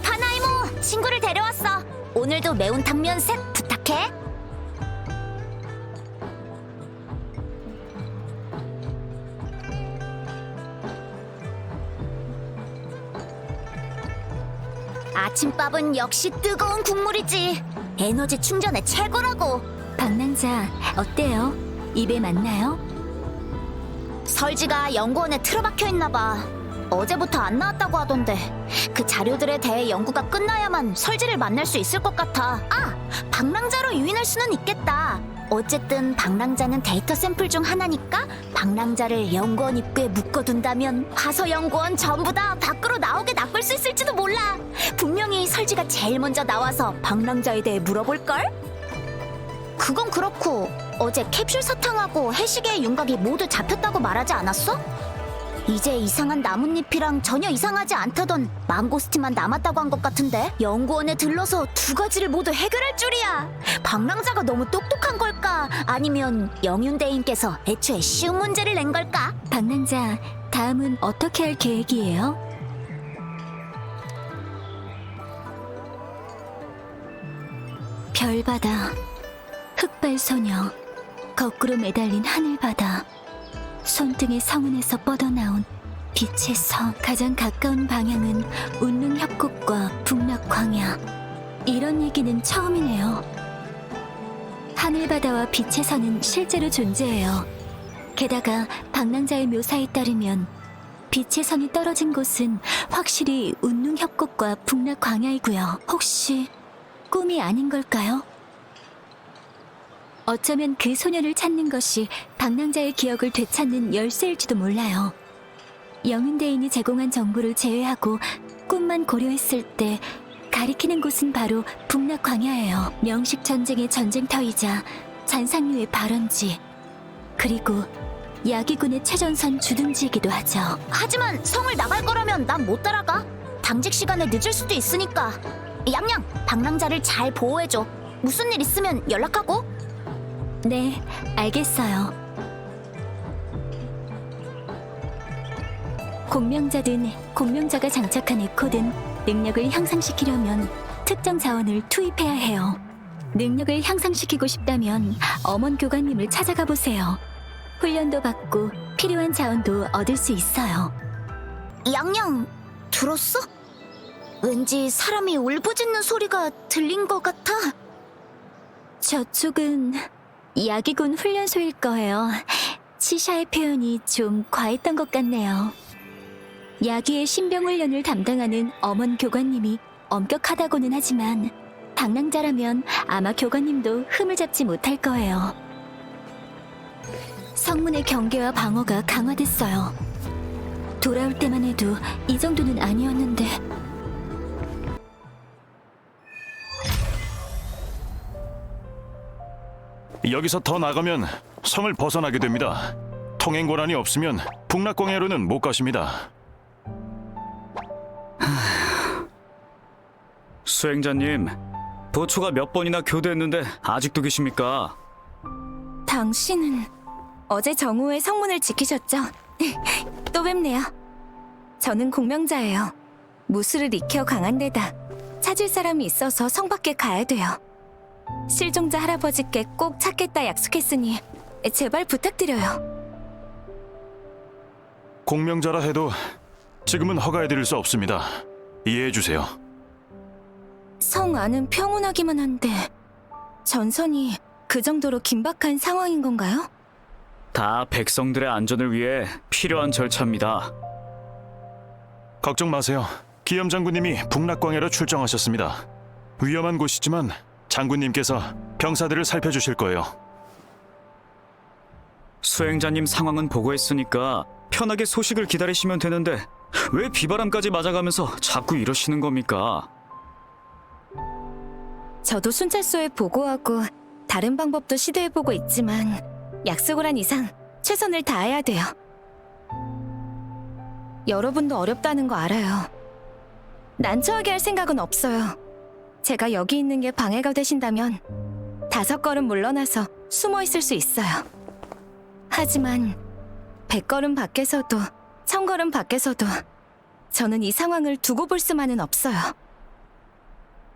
파나이모, 친구를 데려왔어. 오늘도 매운탕면 셋 부탁해. 아침밥은 역시 뜨거운 국물이지. 에너지 충전에 최고라고. 방랑자, 어때요? 입에 맞나요? 설지가 연구원에 틀어박혀 있나 봐. 어제부터 안 나왔다고 하던데 그 자료들에 대해 연구가 끝나야만 설지를 만날 수 있을 것 같아. 아! 방랑자로 유인할 수는 있겠다. 어쨌든 방랑자는 데이터 샘플 중 하나니까 방랑자를 연구원 입구에 묶어둔다면 화서 연구원 전부 다 밖으로 나오게 놔둘 수 있을지도 몰라. 분명히 설지가 제일 먼저 나와서 방랑자에 대해 물어볼걸? 그건 그렇고 어제 캡슐 사탕하고 해시계의 윤곽이 모두 잡혔다고 말하지 않았어? 이제 이상한 나뭇잎이랑 전혀 이상하지 않다던 망고스틴만 남았다고 한 것 같은데 연구원에 들러서 두 가지를 모두 해결할 줄이야. 방랑자가 너무 똑똑한 걸까? 아니면 영윤대인께서 애초에 쉬운 문제를 낸 걸까? 방랑자, 다음은 어떻게 할 계획이에요? 별바다, 흑발소녀, 거꾸로 매달린 하늘바다, 손등의 성운에서 뻗어나온 빛의 성. 가장 가까운 방향은 운릉협곡과 북락광야. 이런 얘기는 처음이네요. 하늘바다와 빛의 선은 실제로 존재해요. 게다가 방랑자의 묘사에 따르면 빛의 선이 떨어진 곳은 확실히 운릉협곡과 북락광야이고요. 혹시 꿈이 아닌 걸까요? 어쩌면 그 소녀를 찾는 것이 방랑자의 기억을 되찾는 열쇠일지도 몰라요. 영윤대인이 제공한 정보를 제외하고 꿈만 고려했을 때 가리키는 곳은 바로 북락광야예요. 명식전쟁의 전쟁터이자 잔상류의 발원지, 그리고 야기군의 최전선 주둔지이기도 하죠. 하지만 성을 나갈 거라면 난 못 따라가. 당직 시간에 늦을 수도 있으니까. 양양, 방랑자를 잘 보호해줘. 무슨 일 있으면 연락하고. 네, 알겠어요. 공명자든 공명자가 장착한 에코든 능력을 향상시키려면 특정 자원을 투입해야 해요. 능력을 향상시키고 싶다면 엄원 교관님을 찾아가 보세요. 훈련도 받고 필요한 자원도 얻을 수 있어요. 양양, 들었어? 왠지 사람이 울부짖는 소리가 들린 것 같아. 저쪽은 야기군 훈련소일 거예요. 치샤의 표현이 좀 과했던 것 같네요. 야기의 신병 훈련을 담당하는 엄원 교관님이 엄격하다고는 하지만 방랑자라면 아마 교관님도 흠을 잡지 못할 거예요. 성문의 경계와 방어가 강화됐어요. 돌아올 때만 해도 이 정도는 아니었는데. 여기서 더 나가면 성을 벗어나게 됩니다. 통행 권한이 없으면 북락광야로는 못 가십니다. 수행자님, 보초가 몇 번이나 교대했는데 아직도 계십니까? 당신은 어제 정오에 성문을 지키셨죠? 또 뵙네요. 저는 공명자예요. 무술을 익혀 강한 데다 찾을 사람이 있어서 성 밖에 가야 돼요. 실종자 할아버지께 꼭 찾겠다 약속했으니 제발 부탁드려요. 공명자라 해도 지금은 허가해드릴 수 없습니다. 이해해주세요. 성 안은 평온하기만 한데 전선이 그 정도로 긴박한 상황인 건가요? 다 백성들의 안전을 위해 필요한 절차입니다. 걱정 마세요. 기염 장군님이 북락광야로 출정하셨습니다. 위험한 곳이지만 장군님께서 병사들을 살펴주실 거예요. 수행자님 상황은 보고했으니까 편하게 소식을 기다리시면 되는데 왜 비바람까지 맞아가면서 자꾸 이러시는 겁니까? 저도 순찰소에 보고하고 다른 방법도 시도해보고 있지만 약속을 한 이상 최선을 다해야 돼요. 여러분도 어렵다는 거 알아요. 난처하게 할 생각은 없어요. 제가 여기 있는 게 방해가 되신다면 5걸음 물러나서 숨어 있을 수 있어요. 하지만 100걸음 밖에서도 1000걸음 밖에서도 저는 이 상황을 두고 볼 수만은 없어요.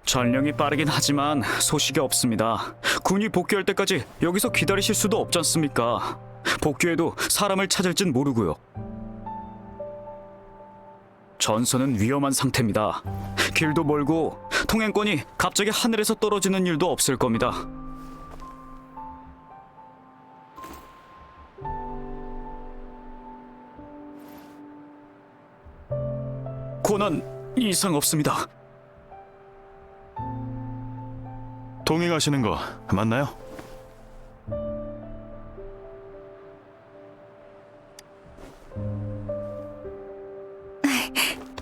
전령이 빠르긴 하지만 소식이 없습니다. 군이 복귀할 때까지 여기서 기다리실 수도 없지 않습니까? 복귀해도 사람을 찾을진 모르고요. 전선은 위험한 상태입니다. 길도 멀고 통행권이 갑자기 하늘에서 떨어지는 일도 없을 겁니다. 고난 이상 없습니다. 동행하시는 거 맞나요?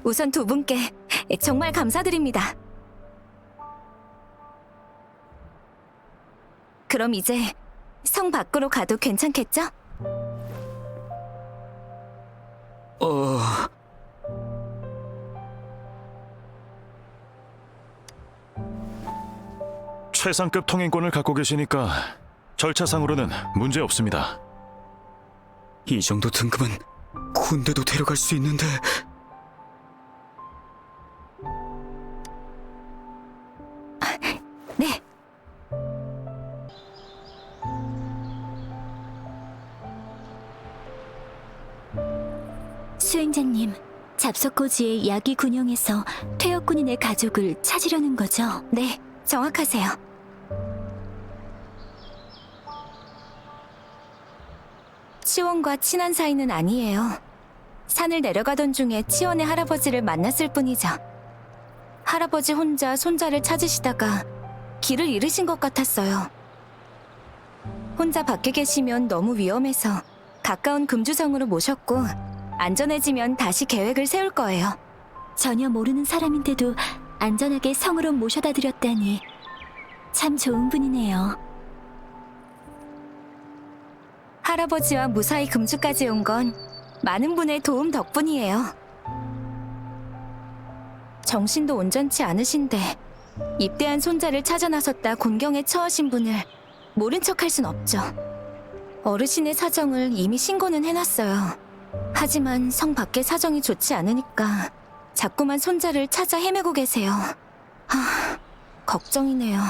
우선 두 분께 정말 감사드립니다. 그럼 이제 성 밖으로 가도 괜찮겠죠? 최상급 통행권을 갖고 계시니까 절차상으로는 문제 없습니다. 이 정도 등급은 군대도 데려갈 수 있는데. 네. 수행자님, 잡석고지의 야기 군영에서 퇴역 군인의 가족을 찾으려는 거죠? 네, 정확하세요. 치원과 친한 사이는 아니에요. 산을 내려가던 중에 치원의 할아버지를 만났을 뿐이죠. 할아버지 혼자 손자를 찾으시다가 길을 잃으신 것 같았어요. 혼자 밖에 계시면 너무 위험해서 가까운 금주성으로 모셨고 안전해지면 다시 계획을 세울 거예요. 전혀 모르는 사람인데도 안전하게 성으로 모셔다 드렸다니 참 좋은 분이네요. 할아버지와 무사히 금주까지 온 건 많은 분의 도움 덕분이에요. 정신도 온전치 않으신데 입대한 손자를 찾아 나섰다 곤경에 처하신 분을 모른 척할 순 없죠. 어르신의 사정을 이미 신고는 해놨어요. 하지만 성 밖의 사정이 좋지 않으니까 자꾸만 손자를 찾아 헤매고 계세요. 걱정이네요.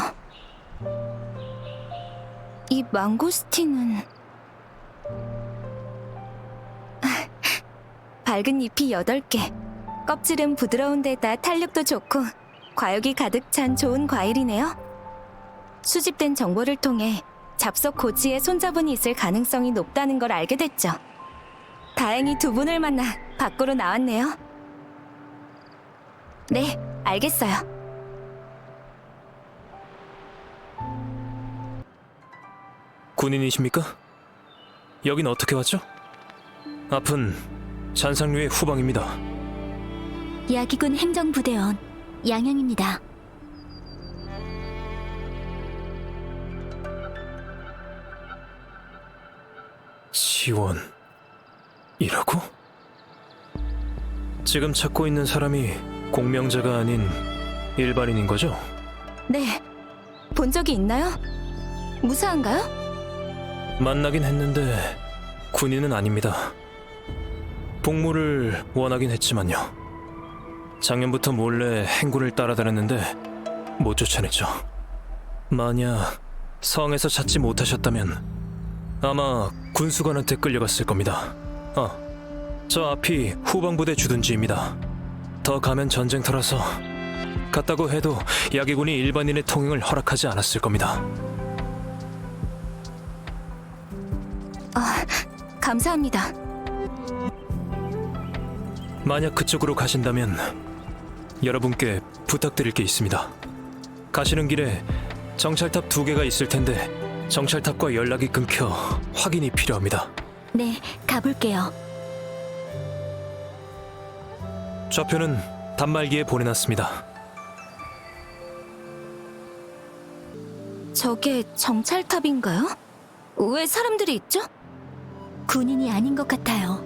이 망고스틴은 밝은 잎이 8개, 껍질은 부드러운 데다 탄력도 좋고 과육이 가득 찬 좋은 과일이네요. 수집된 정보를 통해 잡석 고지에 손자분이 있을 가능성이 높다는 걸 알게 됐죠. 다행히 두 분을 만나 밖으로 나왔네요. 네, 알겠어요. 군인이십니까? 여긴 어떻게 왔죠? 앞은 잔상류의 후방입니다. 야기군 행정부대원 양양입니다. 지원이라고? 지금 찾고 있는 사람이 공명자가 아닌 일반인인 거죠? 네, 본 적이 있나요? 무사한가요? 만나긴 했는데 군인은 아닙니다. 복무를 원하긴 했지만요. 작년부터 몰래 행군을 따라다녔는데 못 쫓아냈죠. 만약 성에서 찾지 못하셨다면 아마 군수관한테 끌려갔을 겁니다. 저 앞이 후방부대 주둔지입니다. 더 가면 전쟁터라서 갔다고 해도 야기군이 일반인의 통행을 허락하지 않았을 겁니다. 감사합니다. 만약 그쪽으로 가신다면 여러분께 부탁드릴 게 있습니다. 가시는 길에 정찰탑 2개가 있을 텐데 정찰탑과 연락이 끊겨 확인이 필요합니다. 네, 가볼게요. 좌표는 단말기에 보내놨습니다. 저게 정찰탑인가요? 왜 사람들이 있죠? 군인이 아닌 것 같아요.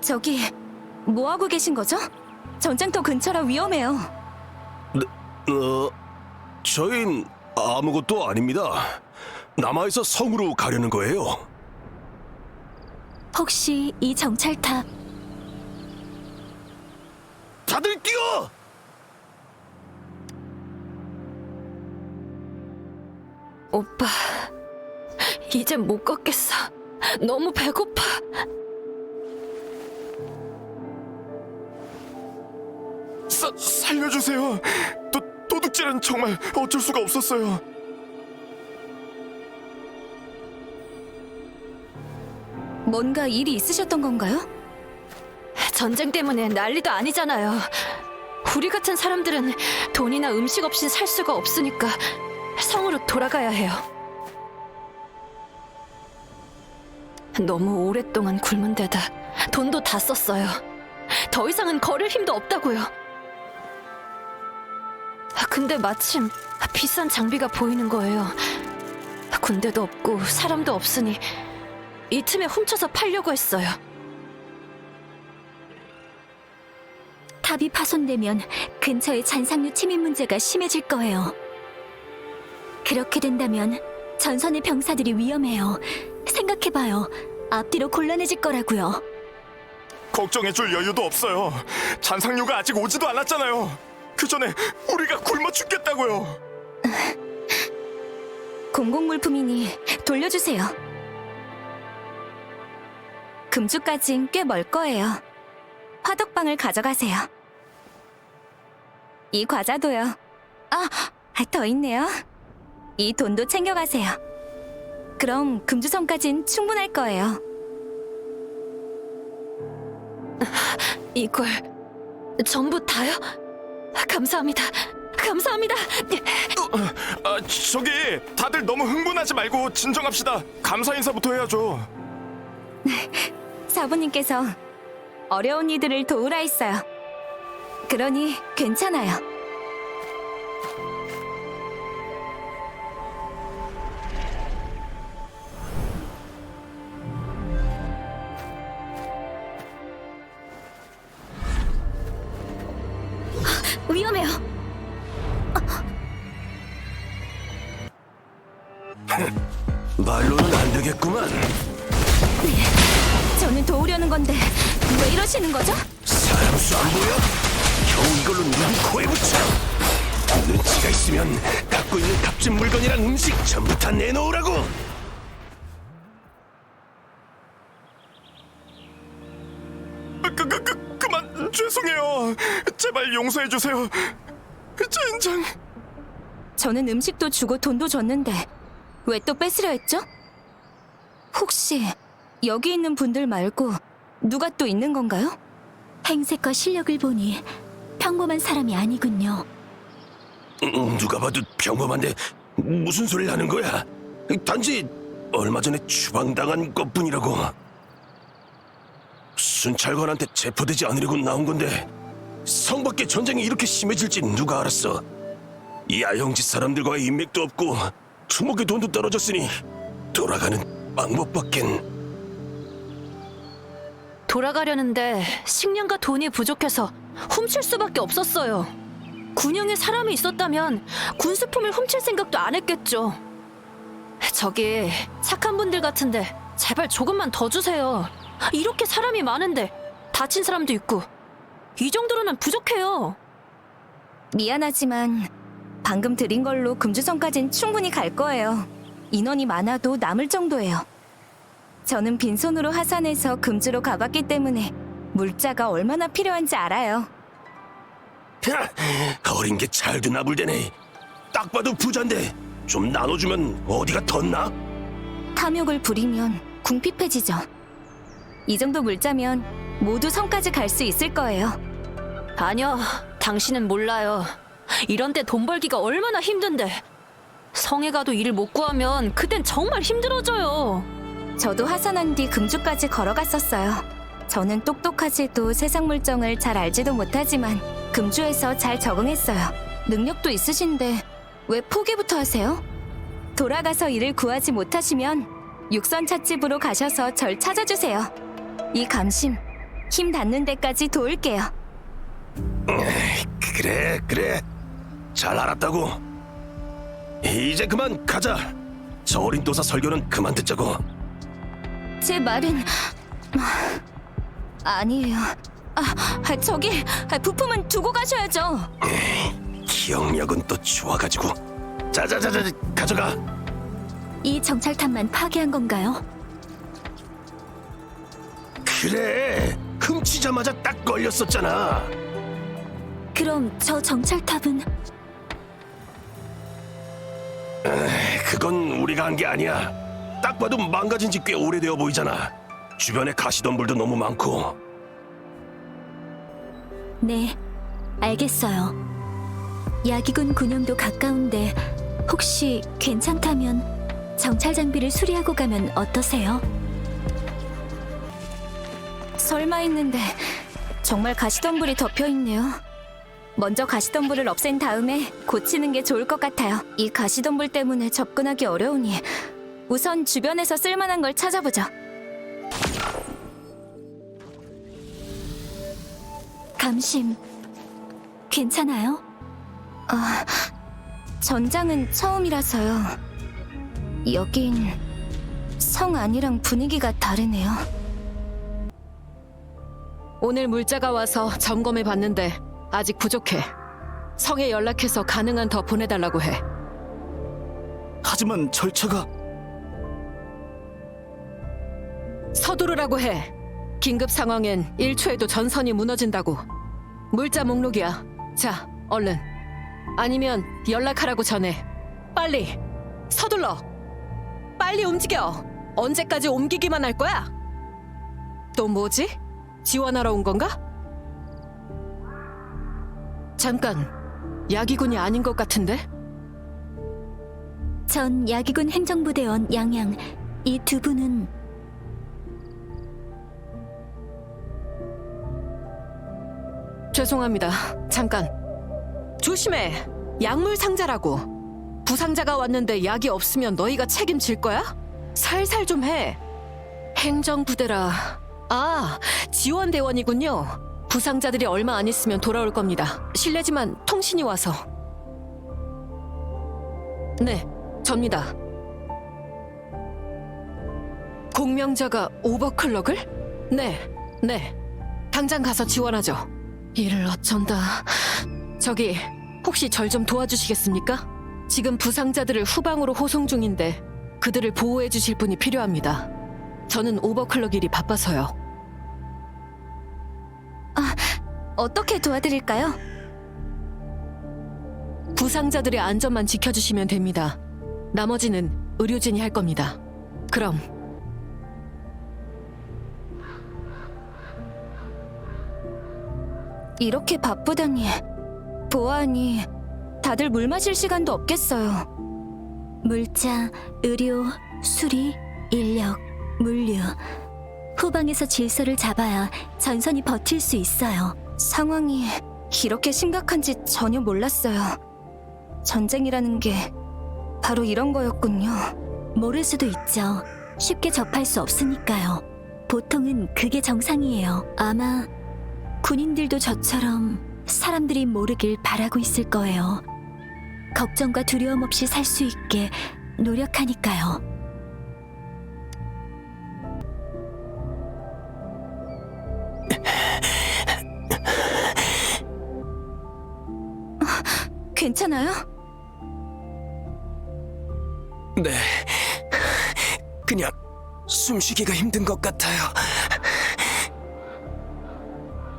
저기 뭐 하고 계신 거죠? 전쟁터 근처라 위험해요. 저흰 아무것도 아닙니다. 남아있어 성으로 가려는 거예요. 혹시 이 정찰탑 다들 뛰어! 오빠, 이젠 못 걷겠어. 너무 배고파. 살려주세요. 도둑질은 정말 어쩔 수가 없었어요. 뭔가 일이 있으셨던 건가요? 전쟁 때문에 난리도 아니잖아요. 우리 같은 사람들은 돈이나 음식 없이 살 수가 없으니까 성으로 돌아가야 해요. 너무 오랫동안 굶은 데다 돈도 다 썼어요. 더 이상은 걸을 힘도 없다고요. 근데 마침 비싼 장비가 보이는 거예요. 군대도 없고 사람도 없으니 이 틈에 훔쳐서 팔려고 했어요. 탑이 파손되면 근처의 잔상류 침입 문제가 심해질 거예요. 그렇게 된다면 전선의 병사들이 위험해요. 생각해봐요. 앞뒤로 곤란해질 거라고요. 걱정해줄 여유도 없어요. 잔상류가 아직 오지도 않았잖아요. 그 전에 우리가 굶어 죽겠다고요. 공공물품이니 돌려주세요. 금주까진 꽤 멀 거예요. 화덕방을 가져가세요. 이 과자도요. 더 있네요. 이 돈도 챙겨가세요. 그럼 금주성까진 충분할 거예요. 이걸 전부 다요? 감사합니다. 감사합니다. 저기 다들 너무 흥분하지 말고 진정합시다. 감사 인사부터 해야죠. 사부님께서 어려운 이들을 도우라 했어요. 그러니 괜찮아요. 위험해요. 말로는 안 되겠구만. 저는 도우려는 건데 왜 이러시는 거죠? 사람 수 안 보여? 겨우 이걸로 누구 코에 붙여. 눈치가 있으면 갖고 있는 값진 물건이랑 음식 전부 다 내놓으라고. 그만 죄송해요. 제발 용서해 주세요. 젠장. 저는 음식도 주고 돈도 줬는데 왜 또 뺏으려 했죠? 혹시 여기 있는 분들 말고 누가 또 있는 건가요? 행색과 실력을 보니 평범한 사람이 아니군요. 누가 봐도 평범한데 무슨 소리를 하는 거야? 단지 얼마 전에 추방당한 것뿐이라고. 순찰관한테 체포되지 않으려고 나온 건데 성 밖에 전쟁이 이렇게 심해질지 누가 알았어. 야영지 사람들과의 인맥도 없고 주먹의 돈도 떨어졌으니 돌아가는 방법밖엔. 돌아가려는데 식량과 돈이 부족해서 훔칠 수밖에 없었어요. 군용에 사람이 있었다면 군수품을 훔칠 생각도 안 했겠죠. 저기 착한 분들 같은데 제발 조금만 더 주세요. 이렇게 사람이 많은데 다친 사람도 있고 이 정도로는 부족해요. 미안하지만 방금 드린 걸로 금주성까진 충분히 갈 거예요. 인원이 많아도 남을 정도예요. 저는 빈손으로 하산해서 금주로 가봤기 때문에 물자가 얼마나 필요한지 알아요. 어린 게 잘도 나불대네. 딱 봐도 부잔데 좀 나눠주면 어디가 덧나? 탐욕을 부리면 궁핍해지죠. 이 정도 물자면 모두 성까지 갈 수 있을 거예요. 아니요, 당신은 몰라요. 이런 데 돈 벌기가 얼마나 힘든데. 성에 가도 일을 못 구하면 그땐 정말 힘들어져요. 저도 하산한 뒤 금주까지 걸어갔었어요. 저는 똑똑하지도 세상 물정을 잘 알지도 못하지만 금주에서 잘 적응했어요. 능력도 있으신데 왜 포기부터 하세요? 돌아가서 일을 구하지 못하시면 육선 찻집으로 가셔서 절 찾아주세요. 이 감심, 힘 닿는 데까지 도울게요. 그래 잘 알았다고. 이제 그만 가자. 저 어린 도사 설교는 그만 듣자고. 제 말은 아니에요. 저기 부품은 두고 가셔야죠. 기억력은 또 좋아가지고. 자자자자, 가져가. 이 정찰탑만 파괴한 건가요? 그래, 훔치자마자 딱 걸렸었잖아. 그럼 저 정찰탑은 그건 우리가 한 게 아니야. 딱 봐도 망가진 지 꽤 오래되어 보이잖아. 주변에 가시덤불도 너무 많고. 네, 알겠어요. 야기군 군용도 가까운데 혹시 괜찮다면 정찰 장비를 수리하고 가면 어떠세요? 설마 했는데 정말 가시덤불이 덮여 있네요. 먼저 가시덤불을 없앤 다음에 고치는 게 좋을 것 같아요. 이 가시덤불 때문에 접근하기 어려우니 우선 주변에서 쓸만한 걸 찾아보죠. 감심, 괜찮아요? 전장은 처음이라서요. 여긴 성 안이랑 분위기가 다르네요. 오늘 물자가 와서 점검해 봤는데 아직 부족해. 성에 연락해서 가능한 더 보내달라고 해. 하지만 절차가 서두르라고 해. 긴급 상황엔 1초에도 전선이 무너진다고. 물자 목록이야. 자, 얼른. 아니면 연락하라고 전해. 빨리. 서둘러. 빨리 움직여. 언제까지 옮기기만 할 거야? 또 뭐지? 지원하러 온 건가? 잠깐. 야기군이 아닌 것 같은데? 전 야기군 행정부대원 양양. 이 두 분은 죄송합니다. 잠깐. 조심해. 약물 상자라고. 부상자가 왔는데 약이 없으면 너희가 책임질 거야? 살살 좀 해. 행정부대라. 아, 지원대원이군요. 부상자들이 얼마 안 있으면 돌아올 겁니다. 실례지만 통신이 와서. 네, 접니다. 공명자가 오버클럭을? 네. 당장 가서 지원하죠. 이를 어쩐다. 저기, 혹시 절 좀 도와주시겠습니까? 지금 부상자들을 후방으로 호송 중인데 그들을 보호해 주실 분이 필요합니다. 저는 오버클럭 일이 바빠서요. 어떻게 도와드릴까요? 부상자들의 안전만 지켜주시면 됩니다. 나머지는 의료진이 할 겁니다. 그럼. 이렇게 바쁘다니. 보아하니 다들 물 마실 시간도 없겠어요. 물자, 의료, 수리, 인력, 물류. 후방에서 질서를 잡아야 전선이 버틸 수 있어요. 상황이 이렇게 심각한지 전혀 몰랐어요. 전쟁이라는 게 바로 이런 거였군요. 모를 수도 있죠. 쉽게 접할 수 없으니까요. 보통은 그게 정상이에요. 아마 군인들도 저처럼 사람들이 모르길 바라고 있을 거예요. 걱정과 두려움 없이 살 수 있게 노력하니까요. 괜찮아요? 네, 그냥 숨쉬기가 힘든 것 같아요.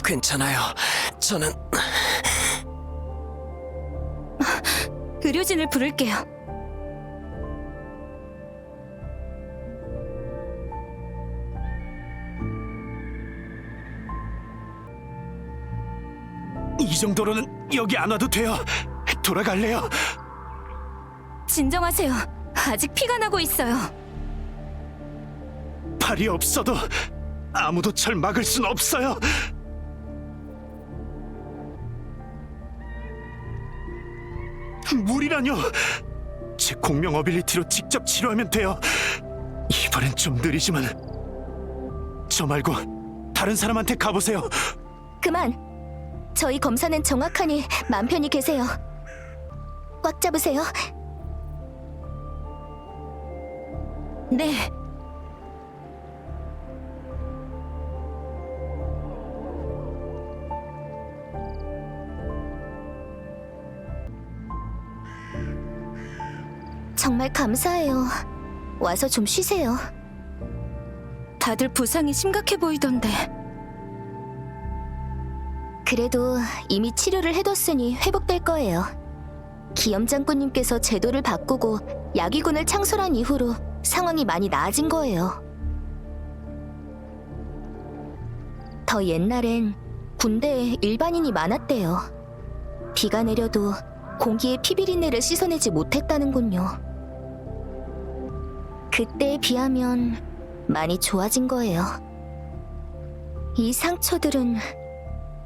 괜찮아요. 저는 의료진을 부를게요. 이 정도로는 여기 안 와도 돼요. 돌아갈래요. 진정하세요. 아직 피가 나고 있어요. 팔이 없어도 아무도 절 막을 순 없어요. 물이라뇨. 제 공명 어빌리티로 직접 치료하면 돼요. 이번엔 좀 느리지만 저 말고 다른 사람한테 가보세요. 그만. 저희 검사는 정확하니 맘 편히 계세요. 꽉 잡으세요. 네. 정말 감사해요. 와서 좀 쉬세요. 다들 부상이 심각해 보이던데. 그래도 이미 치료를 해뒀으니 회복될 거예요. 기염 장군님께서 제도를 바꾸고 야기군을 창설한 이후로 상황이 많이 나아진 거예요. 더 옛날엔 군대에 일반인이 많았대요. 비가 내려도 공기에 피비린내를 씻어내지 못했다는군요. 그때에 비하면 많이 좋아진 거예요. 이 상처들은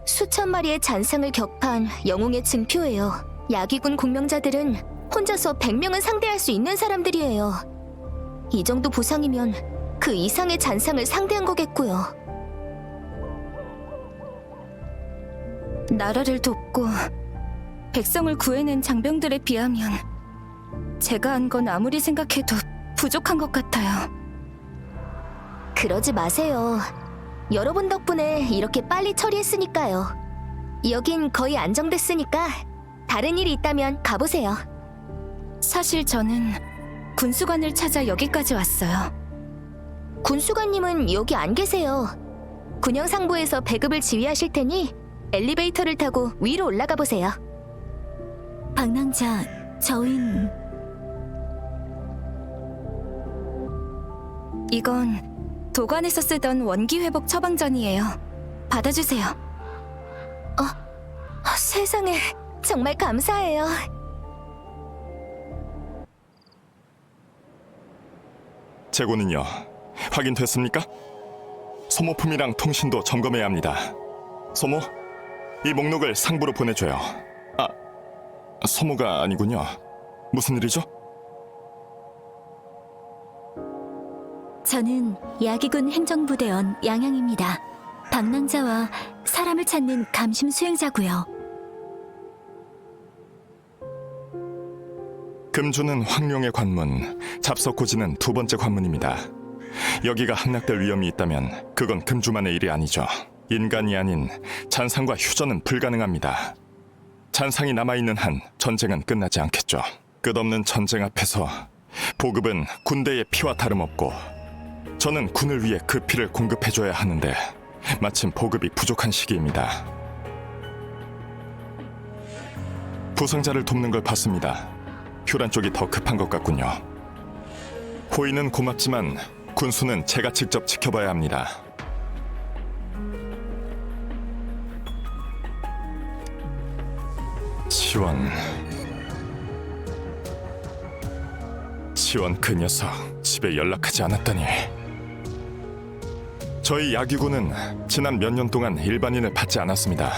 수천 마리의 잔상을 격파한 영웅의 증표예요. 야기군 공명자들은 혼자서 100명은 상대할 수 있는 사람들이에요. 이 정도 부상이면 그 이상의 잔상을 상대한 거겠고요. 나라를 돕고 백성을 구해낸 장병들에 비하면 제가 한 건 아무리 생각해도 부족한 것 같아요. 그러지 마세요. 여러분 덕분에 이렇게 빨리 처리했으니까요. 여긴 거의 안정됐으니까 다른 일이 있다면 가보세요. 사실 저는 군수관을 찾아 여기까지 왔어요. 군수관님은 여기 안 계세요. 군영상부에서 배급을 지휘하실 테니 엘리베이터를 타고 위로 올라가 보세요. 방랑자 저윈. 이건 도관에서 쓰던 원기 회복 처방전이에요. 받아주세요. 세상에, 정말 감사해요. 재고는요? 확인됐습니까? 소모품이랑 통신도 점검해야 합니다. 소모, 이 목록을 상부로 보내줘요. 아, 소모가 아니군요. 무슨 일이죠? 저는 야기군 행정부대원 양양입니다. 방랑자와 사람을 찾는 감심 수행자고요. 금주는 황룡의 관문, 잡석고지는 두 번째 관문입니다. 여기가 함락될 위험이 있다면 그건 금주만의 일이 아니죠. 인간이 아닌 잔상과 휴전은 불가능합니다. 잔상이 남아있는 한 전쟁은 끝나지 않겠죠. 끝없는 전쟁 앞에서 보급은 군대의 피와 다름없고 저는 군을 위해 그 피를 공급해줘야 하는데 마침 보급이 부족한 시기입니다. 부상자를 돕는 걸 봤습니다. 휴란 쪽이 더 급한 것 같군요. 호의는 고맙지만 군수는 제가 직접 지켜봐야 합니다. 지원 그 녀석 집에 연락하지 않았다니. 저희 야기군은 지난 몇 년 동안 일반인을 받지 않았습니다.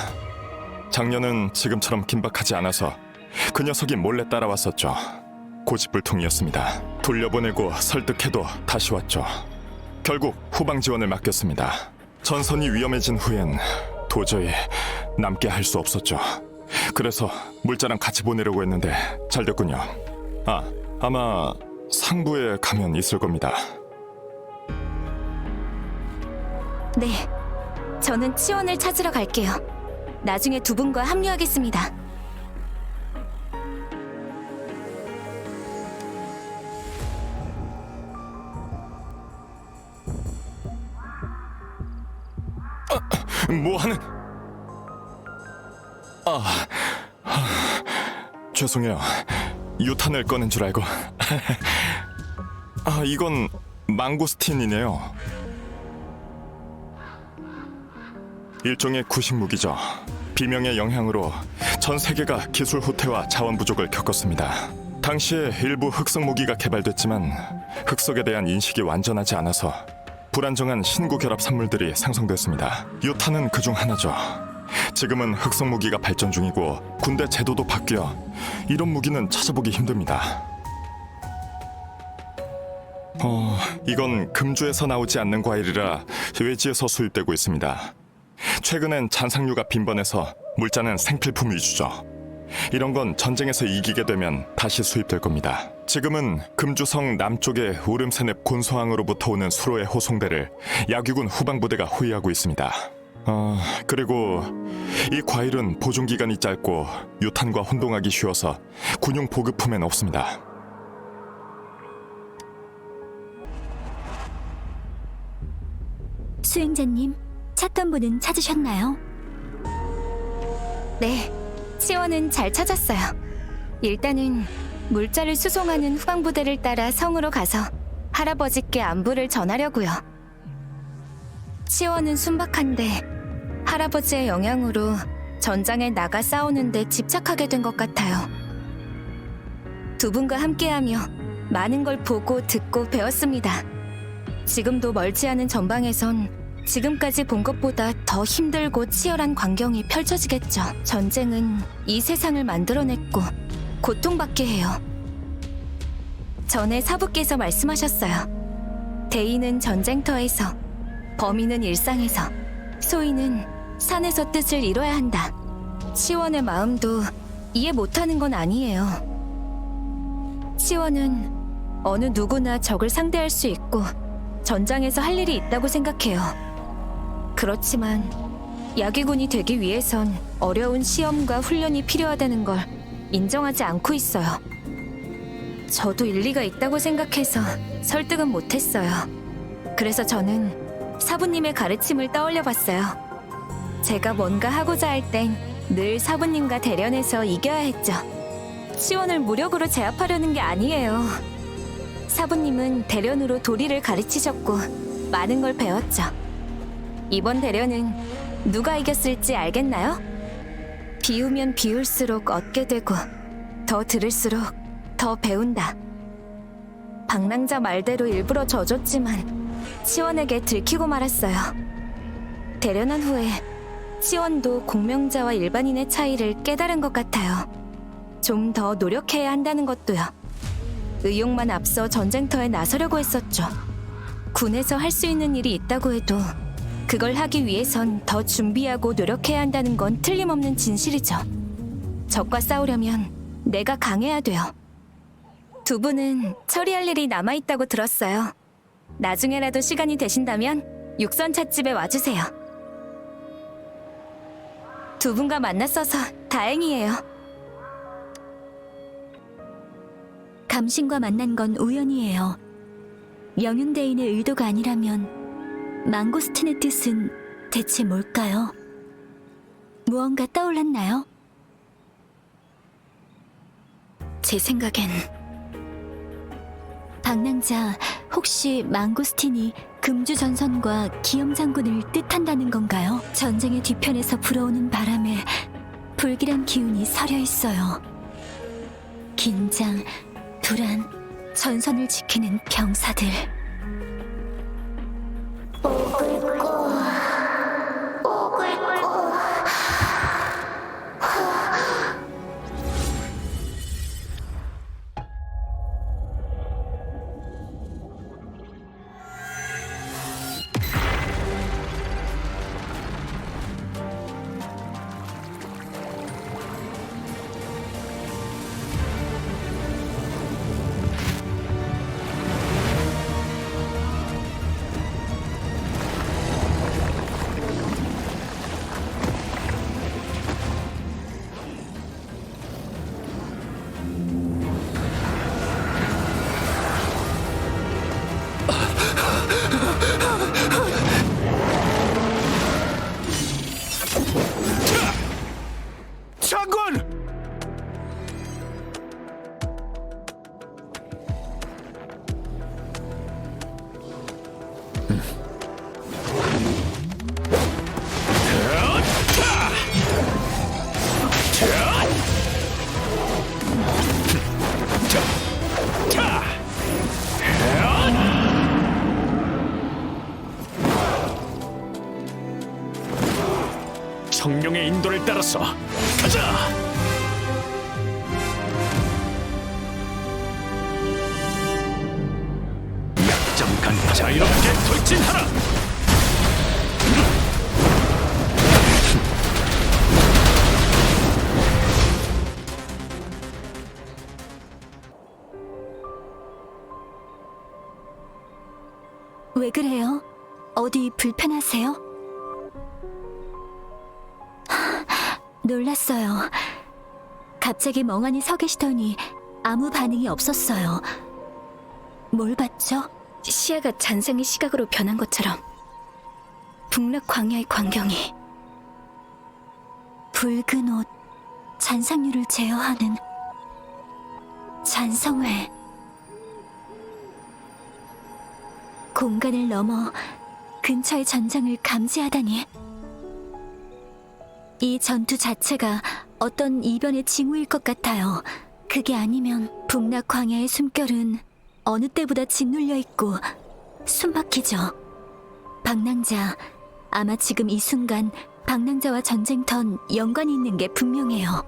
작년은 지금처럼 긴박하지 않아서 그 녀석이 몰래 따라왔었죠. 고집불통이었습니다. 돌려보내고 설득해도 다시 왔죠. 결국 후방 지원을 맡겼습니다. 전선이 위험해진 후엔 도저히 남게 할 수 없었죠. 그래서 물자랑 같이 보내려고 했는데 잘 됐군요. 아마 상부에 가면 있을 겁니다. 네, 저는 치원을 찾으러 갈게요. 나중에 두 분과 합류하겠습니다. 뭐하는? 죄송해요. 유탄을 꺼낸 줄 알고. 이건 망고스틴이네요. 일종의 구식 무기죠. 비명의 영향으로 전 세계가 기술 후퇴와 자원 부족을 겪었습니다. 당시에 일부 흑성 무기가 개발됐지만 흑석에 대한 인식이 완전하지 않아서 불안정한 신구 결합 산물들이 생성됐습니다. 유탄은 그중 하나죠. 지금은 흑성 무기가 발전 중이고 군대 제도도 바뀌어 이런 무기는 찾아보기 힘듭니다. 이건 금주에서 나오지 않는 과일이라 외지에서 수입되고 있습니다. 최근엔 잔상류가 빈번해서 물자는 생필품 위주죠. 이런 건 전쟁에서 이기게 되면 다시 수입될 겁니다. 지금은 금주성 남쪽의 우름산읍 곤소항으로부터 오는 수로의 호송대를 야귀군 후방부대가 호위하고 있습니다. 그리고 이 과일은 보존 기간이 짧고 유탄과 혼동하기 쉬워서 군용 보급품엔 없습니다. 수행자님, 찾던 분은 찾으셨나요? 네, 치원은 잘 찾았어요. 일단은 물자를 수송하는 후방부대를 따라 성으로 가서 할아버지께 안부를 전하려고요. 치원은 순박한데 할아버지의 영향으로 전장에 나가 싸우는데 집착하게 된 것 같아요. 두 분과 함께하며 많은 걸 보고 듣고 배웠습니다. 지금도 멀지 않은 전방에선 지금까지 본 것보다 더 힘들고 치열한 광경이 펼쳐지겠죠. 전쟁은 이 세상을 만들어냈고 고통받게 해요. 전에 사부께서 말씀하셨어요. 대의는 전쟁터에서, 범인은 일상에서, 소인은 산에서 뜻을 이뤄야 한다. 치원의 마음도 이해 못하는 건 아니에요. 치원은 어느 누구나 적을 상대할 수 있고 전장에서 할 일이 있다고 생각해요. 그렇지만 야귀군이 되기 위해선 어려운 시험과 훈련이 필요하다는 걸 인정하지 않고 있어요. 저도 일리가 있다고 생각해서 설득은 못했어요. 그래서 저는 사부님의 가르침을 떠올려 봤어요. 제가 뭔가 하고자 할 땐 늘 사부님과 대련해서 이겨야 했죠. 치원을 무력으로 제압하려는 게 아니에요. 사부님은 대련으로 도리를 가르치셨고 많은 걸 배웠죠. 이번 대련은 누가 이겼을지 알겠나요? 비우면 비울수록 얻게 되고 더 들을수록 더 배운다. 방랑자 말대로 일부러 져줬지만 치원에게 들키고 말았어요. 대련한 후에 치원도 공명자와 일반인의 차이를 깨달은 것 같아요. 좀 더 노력해야 한다는 것도요. 의욕만 앞서 전쟁터에 나서려고 했었죠. 군에서 할 수 있는 일이 있다고 해도 그걸 하기 위해선 더 준비하고 노력해야 한다는 건 틀림없는 진실이죠. 적과 싸우려면 내가 강해야 돼요. 두 분은 처리할 일이 남아있다고 들었어요. 나중에라도 시간이 되신다면 육선 찻집에 와주세요. 두 분과 만났어서 다행이에요. 감신과 만난 건 우연이에요. 영윤대인의 의도가 아니라면 망고스틴의 뜻은 대체 뭘까요? 무언가 떠올랐나요? 제 생각엔 방랑자, 혹시 망고스틴이 금주전선과 기염장군을 뜻한다는 건가요? 전쟁의 뒤편에서 불어오는 바람에 불길한 기운이 서려 있어요. 긴장, 불안, 전선을 지키는 병사들. 장군! 성령의 인도를 따라서 가자! 약점간 자유롭게 돌진하라! 왜 그래요? 어디 불편하세요? 놀랐어요. 갑자기 멍하니 서 계시더니 아무 반응이 없었어요. 뭘 봤죠? 시야가 잔상의 시각으로 변한 것처럼 북락 광야의 광경이 붉은 옷, 잔상류를 제어하는 잔성회. 공간을 넘어 근처의 전장을 감지하다니. 이 전투 자체가 어떤 이변의 징후일 것 같아요. 그게 아니면 북락 광야의 숨결은 어느 때보다 짓눌려 있고 숨막히죠. 방랑자, 아마 지금 이 순간 방랑자와 전쟁턴 연관이 있는 게 분명해요.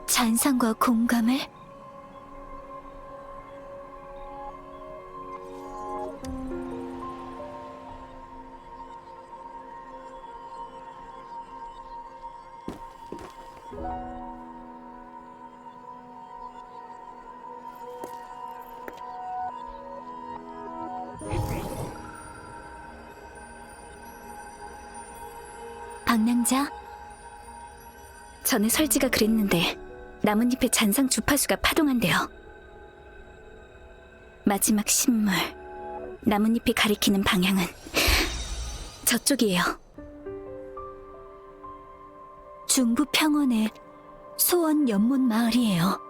잔상과 공감을? 방랑자? 전에 설지가 그랬는데 나뭇잎의 잔상 주파수가 파동한대요. 마지막 신물, 나뭇잎이 가리키는 방향은 저쪽이에요. 중부 평원의 소원 연못 마을이에요.